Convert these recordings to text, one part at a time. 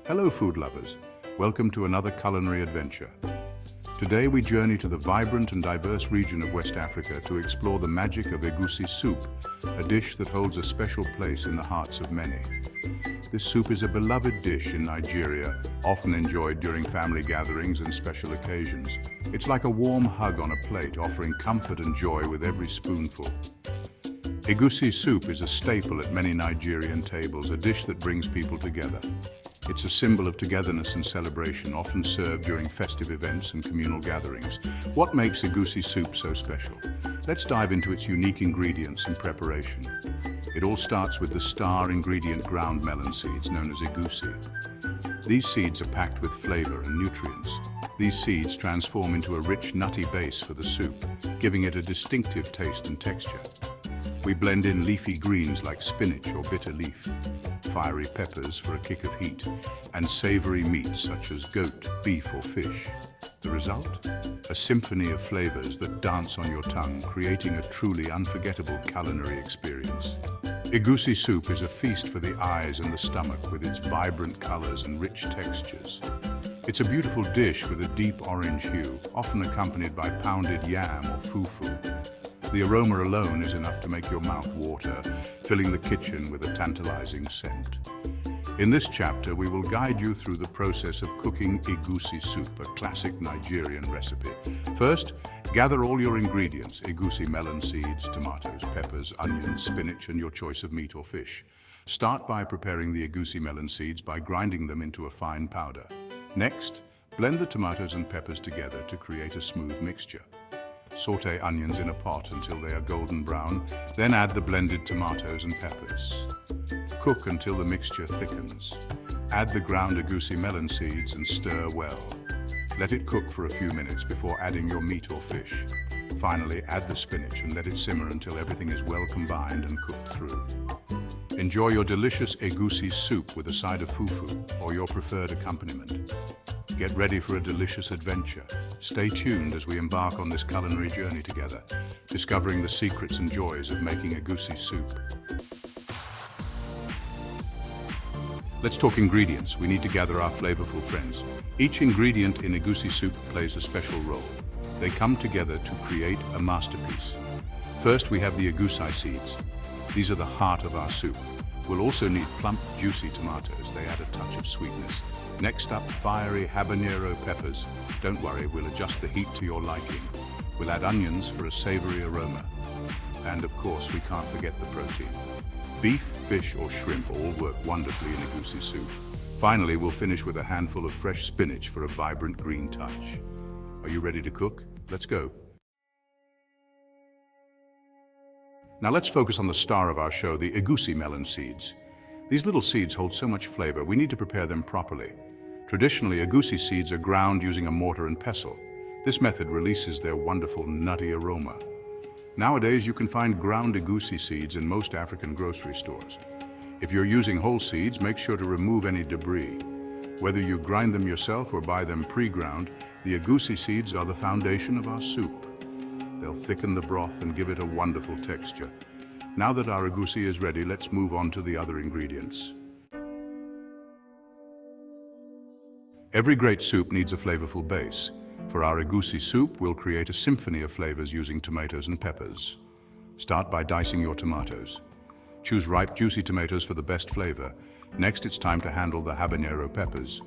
Hello food lovers, welcome to another culinary adventure. Today we journey to the vibrant and diverse region of West Africa to explore the magic of Egusi Soup, a dish that holds a special place in the hearts of many. This soup is a beloved dish in Nigeria, often enjoyed during family gatherings and special occasions. It's like a warm hug on a plate, offering comfort and joy with every spoonful. Egusi soup is a staple at many Nigerian tables, a dish that brings people together. It's a symbol of togetherness and celebration, often served during festive events and communal gatherings. What makes Egusi soup so special? Let's dive into its unique ingredients and preparation. It all starts with the star ingredient, ground melon seeds, known as egusi. These seeds are packed with flavor and nutrients. These seeds transform into a rich, nutty base for the soup, giving it a distinctive taste and texture. We blend in leafy greens like spinach or bitter leaf, fiery peppers for a kick of heat, and savory meats such as goat, beef or fish. The result? A symphony of flavors that dance on your tongue, creating a truly unforgettable culinary experience. Egusi soup is a feast for the eyes and the stomach with its vibrant colors and rich textures. It's a beautiful dish with a deep orange hue, often accompanied by pounded yam or fufu. The aroma alone is enough to make your mouth water, filling the kitchen with a tantalizing scent. In this chapter, we will guide you through the process of cooking egusi soup, a classic Nigerian recipe. First, gather all your ingredients: egusi melon seeds, tomatoes, peppers, onions, spinach, and your choice of meat or fish. Start by preparing the egusi melon seeds by grinding them into a fine powder. Next, blend the tomatoes and peppers together to create a smooth mixture. Sauté onions in a pot until they are golden brown, then add the blended tomatoes and peppers. Cook until the mixture thickens. Add the ground egusi melon seeds and stir well. Let it cook for a few minutes before adding your meat or fish. Finally, add the spinach and let it simmer until everything is well combined and cooked through. Enjoy your delicious egusi soup with a side of fufu or your preferred accompaniment. Get ready for a delicious adventure. Stay tuned as we embark on this culinary journey together, discovering the secrets and joys of making egusi soup. Let's talk ingredients. We need to gather our flavorful friends. Each ingredient in egusi soup plays a special role. They come together to create a masterpiece. First, we have the egusi seeds. These are the heart of our soup. We'll also need plump, juicy tomatoes. They add a touch of sweetness. Next up, fiery habanero peppers. Don't worry, we'll adjust the heat to your liking. We'll add onions for a savory aroma. And of course, we can't forget the protein. Beef, fish or shrimp all work wonderfully in egusi soup. Finally, we'll finish with a handful of fresh spinach for a vibrant green touch. Are you ready to cook? Let's go. Now let's focus on the star of our show, the egusi melon seeds. These little seeds hold so much flavor, we need to prepare them properly. Traditionally, egusi seeds are ground using a mortar and pestle. This method releases their wonderful nutty aroma. Nowadays, you can find ground egusi seeds in most African grocery stores. If you're using whole seeds, make sure to remove any debris. Whether you grind them yourself or buy them pre-ground, the egusi seeds are the foundation of our soup. They'll thicken the broth and give it a wonderful texture. Now that our egusi is ready, let's move on to the other ingredients. Every great soup needs a flavorful base. For our egusi soup, we'll create a symphony of flavors using tomatoes and peppers. Start by dicing your tomatoes. Choose ripe, juicy tomatoes for the best flavor. Next, it's time to handle the habanero peppers.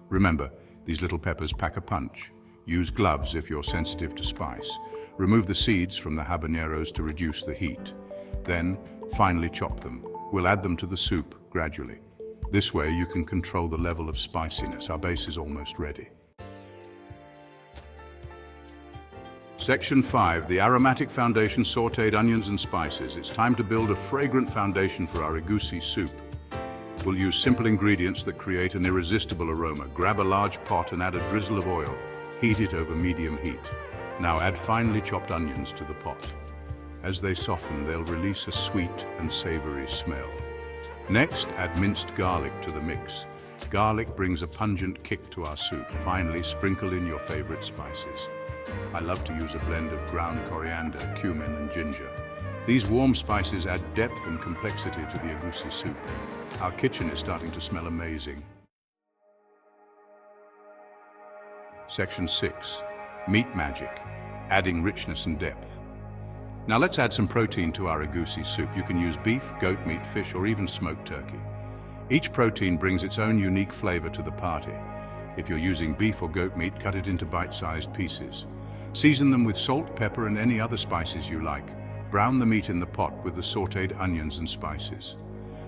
Remember, these little peppers pack a punch. Use gloves if you're sensitive to spice. Remove the seeds from the habaneros to reduce the heat. Then, finely chop them. We'll add them to the soup gradually. This way, you can control the level of spiciness. Our base is almost ready. Section 5, the aromatic foundation, sautéed onions and spices. It's time to build a fragrant foundation for our egusi soup. We'll use simple ingredients that create an irresistible aroma. Grab a large pot and add a drizzle of oil. Heat it over medium heat. Now add finely chopped onions to the pot. As they soften, they'll release a sweet and savory smell. Next, add minced garlic to the mix. Garlic brings a pungent kick to our soup. Finally, sprinkle in your favorite spices. I love to use a blend of ground coriander, cumin, and ginger. These warm spices add depth and complexity to the egusi soup. Our kitchen is starting to smell amazing. Section 6. Meat magic, adding richness and depth. Now let's add some protein to our egusi soup. You can use beef, goat meat, fish, or even smoked turkey. Each protein brings its own unique flavor to the party. If you're using beef or goat meat, cut it into bite-sized pieces. Season them with salt, pepper, and any other spices you like. Brown the meat in the pot with the sautéed onions and spices.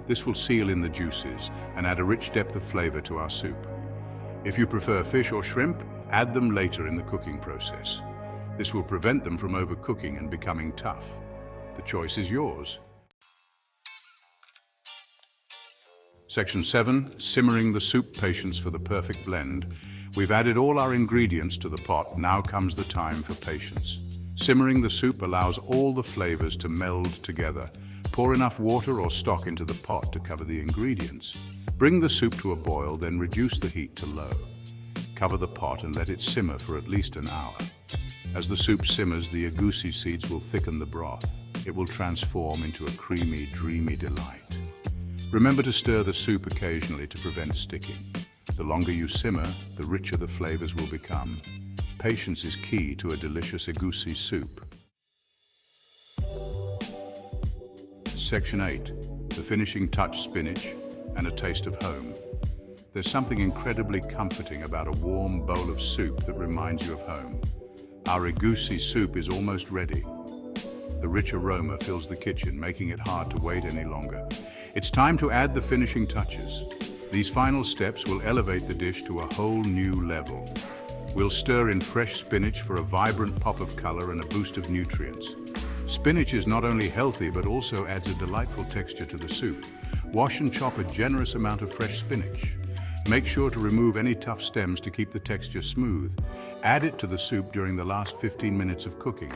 This will seal in the juices and add a rich depth of flavor to our soup. If you prefer fish or shrimp, add them later in the cooking process. This will prevent them from overcooking and becoming tough. The choice is yours. Section 7. Simmering the soup. Patience for the perfect blend. We've added all our ingredients to the pot. Now comes the time for patience. Simmering the soup allows all the flavors to meld together. Pour enough water or stock into the pot to cover the ingredients. Bring the soup to a boil, then reduce the heat to low. Cover the pot and let it simmer for at least an hour. As the soup simmers, the egusi seeds will thicken the broth. It will transform into a creamy, dreamy delight. Remember to stir the soup occasionally to prevent sticking. The longer you simmer, the richer the flavors will become. Patience is key to a delicious egusi soup. Section 8. The finishing touch: spinach and a taste of home. There's something incredibly comforting about a warm bowl of soup that reminds you of home. Our egusi soup is almost ready. The rich aroma fills the kitchen, making it hard to wait any longer. It's time to add the finishing touches. These final steps will elevate the dish to a whole new level. We'll stir in fresh spinach for a vibrant pop of color and a boost of nutrients. Spinach is not only healthy, but also adds a delightful texture to the soup. Wash and chop a generous amount of fresh spinach. Make sure to remove any tough stems to keep the texture smooth. Add it to the soup during the last 15 minutes of cooking.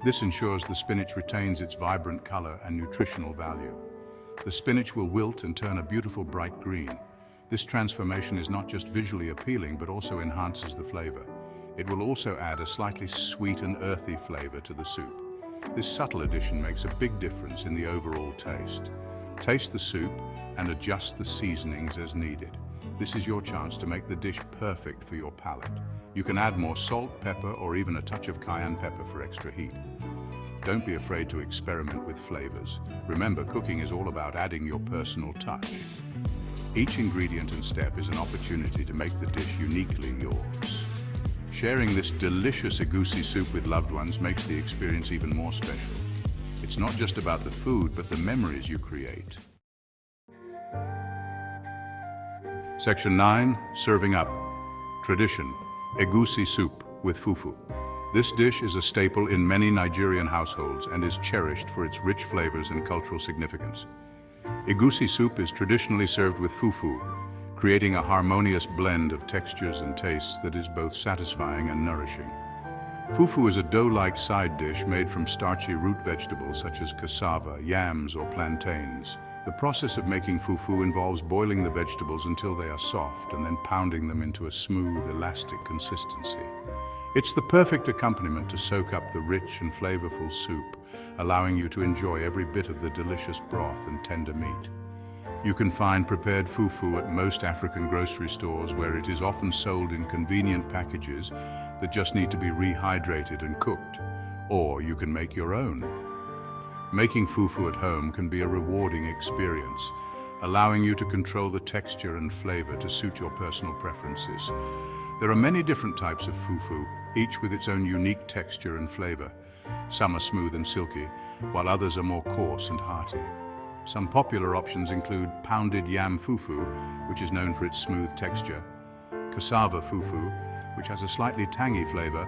This ensures the spinach retains its vibrant color and nutritional value. The spinach will wilt and turn a beautiful bright green. This transformation is not just visually appealing, but also enhances the flavor. It will also add a slightly sweet and earthy flavor to the soup. This subtle addition makes a big difference in the overall taste. Taste the soup and adjust the seasonings as needed. This is your chance to make the dish perfect for your palate. You can add more salt, pepper, or even a touch of cayenne pepper for extra heat. Don't be afraid to experiment with flavors. Remember, cooking is all about adding your personal touch. Each ingredient and step is an opportunity to make the dish uniquely yours. Sharing this delicious egusi soup with loved ones makes the experience even more special. It's not just about the food, but the memories you create. Section 9. Serving up. Tradition: egusi soup with fufu. This dish is a staple in many Nigerian households and is cherished for its rich flavors and cultural significance. Egusi soup is traditionally served with fufu, creating a harmonious blend of textures and tastes that is both satisfying and nourishing. Fufu is a dough-like side dish made from starchy root vegetables such as cassava, yams, or plantains. The process of making fufu involves boiling the vegetables until they are soft and then pounding them into a smooth, elastic consistency. It's the perfect accompaniment to soak up the rich and flavorful soup, allowing you to enjoy every bit of the delicious broth and tender meat. You can find prepared fufu at most African grocery stores, where it is often sold in convenient packages that just need to be rehydrated and cooked. Or you can make your own. Making fufu at home can be a rewarding experience, allowing you to control the texture and flavor to suit your personal preferences. There are many different types of fufu, each with its own unique texture and flavor. Some are smooth and silky, while others are more coarse and hearty. Some popular options include pounded yam fufu, which is known for its smooth texture, cassava fufu, which has a slightly tangy flavor,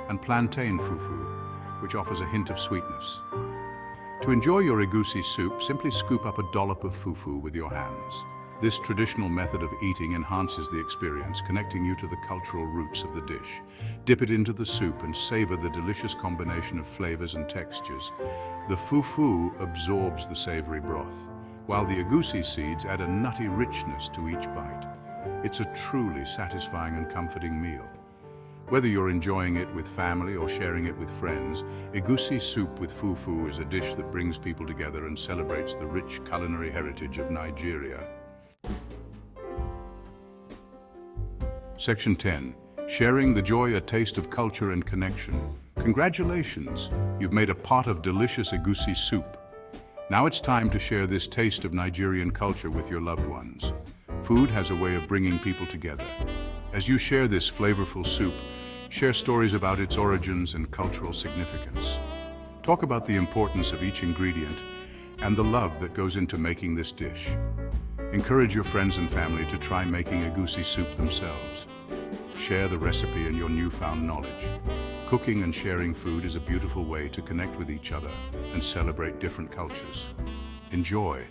and plantain fufu, which offers a hint of sweetness. To enjoy your egusi soup, simply scoop up a dollop of fufu with your hands. This traditional method of eating enhances the experience, connecting you to the cultural roots of the dish. Dip it into the soup and savor the delicious combination of flavors and textures. The fufu absorbs the savory broth, while the egusi seeds add a nutty richness to each bite. It's a truly satisfying and comforting meal. Whether you're enjoying it with family or sharing it with friends, egusi soup with fufu is a dish that brings people together and celebrates the rich culinary heritage of Nigeria. Section 10. sharing the joy, a taste of culture and connection. Congratulations, you've made a pot of delicious egusi soup. Now it's time to share this taste of Nigerian culture with your loved ones. Food has a way of bringing people together. As you share this flavorful soup, share stories about its origins and cultural significance. Talk about the importance of each ingredient and the love that goes into making this dish. Encourage your friends and family to try making egusi soup themselves. Share the recipe and your newfound knowledge. Cooking and sharing food is a beautiful way to connect with each other and celebrate different cultures. Enjoy.